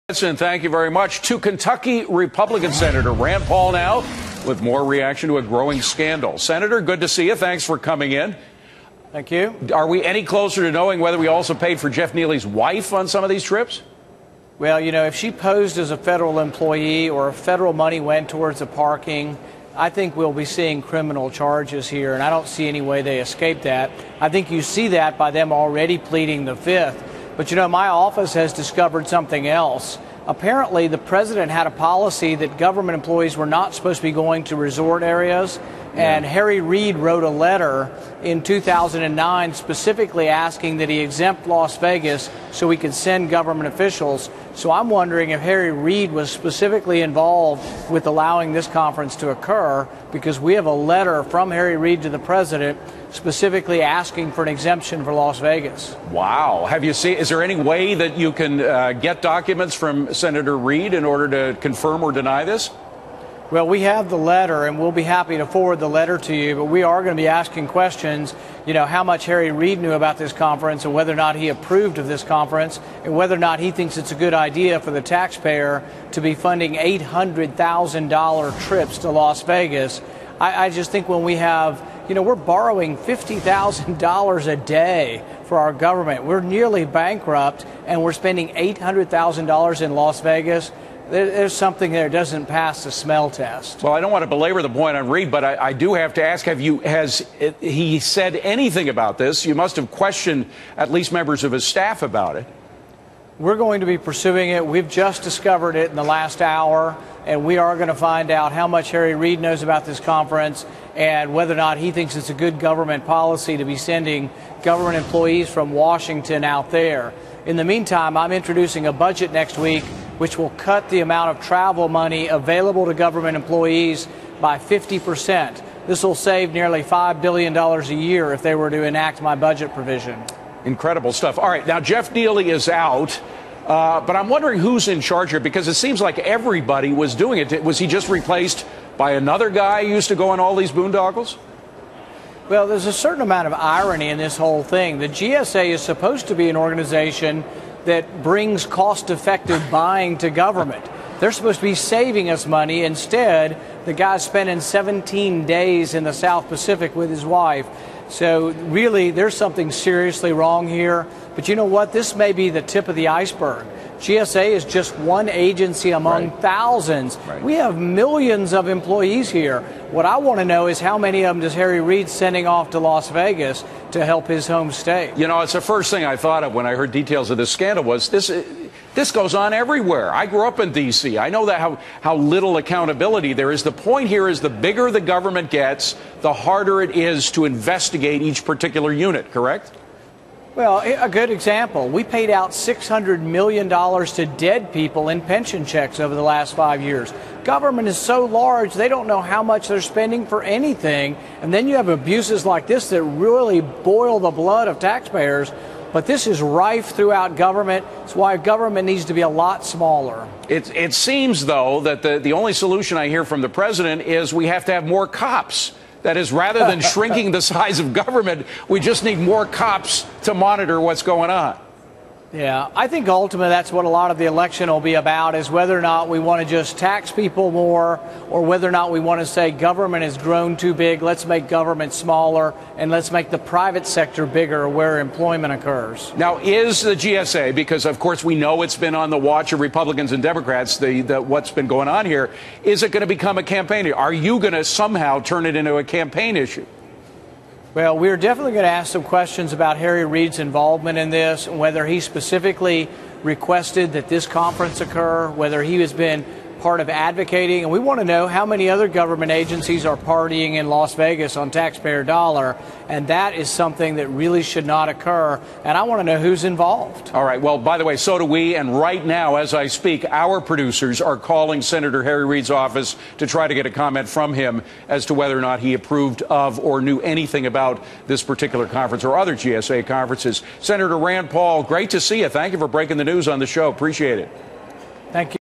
And thank you very much. To Kentucky Republican Senator Rand Paul now with more reaction to a growing scandal. Senator, good to see you. Thanks for coming in. Thank you. Are we any closer to knowing whether we also paid for Jeff Neely's wife on some of these trips? Well, you know, if she posed as a federal employee or if federal money went towards the parking, I think we'll be seeing criminal charges here, and I don't see any way they escape that. I think you see that by them already pleading the fifth. But, you know, my office has discovered something else. Apparently, the president had a policy that government employees were not supposed to be going to resort areas. And Harry Reid wrote a letter in 2009 specifically asking that he exempt Las Vegas so he could send government officials. So I'm wondering if Harry Reid was specifically involved with allowing this conference to occur, because we have a letter from Harry Reid to the president specifically asking for an exemption for Las Vegas. Wow. Have you seen, is there any way that you can get documents from Senator Reid in order to confirm or deny this? Well, we have the letter, and we'll be happy to forward the letter to you, but we are going to be asking questions, you know, how much Harry Reid knew about this conference and whether or not he approved of this conference and whether or not he thinks it's a good idea for the taxpayer to be funding $800,000 trips to Las Vegas. I just think when we have, you know, we're borrowing $50,000 a day for our government. We're nearly bankrupt, and we're spending $800,000 in Las Vegas. There's something there that doesn't pass the smell test. Well, I don't want to belabor the point on Reid, but I do have to ask, has he said anything about this? You must have questioned at least members of his staff about it. We're going to be pursuing it. We've just discovered it in the last hour, and we are going to find out how much Harry Reid knows about this conference and whether or not he thinks it's a good government policy to be sending government employees from Washington out there. In the meantime, I'm introducing a budget next week which will cut the amount of travel money available to government employees by 50%. This will save nearly $5 billion a year if they were to enact my budget provision. Incredible stuff. All right, now Jeff Neely is out, but I'm wondering who's in charge here, because it seems like everybody was doing it. Was he just replaced by another guy who used to go on all these boondoggles? Well, there's a certain amount of irony in this whole thing. The GSA is supposed to be an organization that brings cost-effective buying to government. They're supposed to be saving us money. Instead, the guy's spending 17 days in the South Pacific with his wife. So really, there's something seriously wrong here. But you know what? This may be the tip of the iceberg. GSA is just one agency among thousands. We have millions of employees here. What I want to know is how many of them does Harry Reid sending off to Las Vegas to help his home state? You know, it's the first thing I thought of when I heard details of this scandal was this goes on everywhere. I grew up in D.C. I know that how little accountability there is. The point here is the bigger the government gets, the harder it is to investigate each particular unit, correct? Well, a good example, we paid out $600 million to dead people in pension checks over the last 5 years. Government is so large, they don't know how much they're spending for anything. And then you have abuses like this that really boil the blood of taxpayers. But this is rife throughout government. It's why government needs to be a lot smaller. It seems, though, that the only solution I hear from the president is we have to have more cops. That is, rather than shrinking the size of government, we just need more cops to monitor what's going on. Yeah, I think ultimately that's what a lot of the election will be about, is whether or not we want to just tax people more or whether or not we want to say government has grown too big, let's make government smaller, and let's make the private sector bigger where employment occurs. Now, is the GSA, because of course we know it's been on the watch of Republicans and Democrats, what's been going on here, is it going to become a campaign? Are you going to somehow turn it into a campaign issue? Well, we're definitely going to ask some questions about Harry Reid's involvement in this, whether he specifically requested that this conference occur, whether he has been part of advocating, and we want to know how many other government agencies are partying in Las Vegas on taxpayer dollar, and that is something that really should not occur, and I want to know who's involved. All right, well, by the way, so do we, and right now, as I speak, our producers are calling Senator Harry Reid's office to try to get a comment from him as to whether or not he approved of or knew anything about this particular conference or other GSA conferences. Senator Rand Paul, great to see you. Thank you for breaking the news on the show. Appreciate it. Thank you.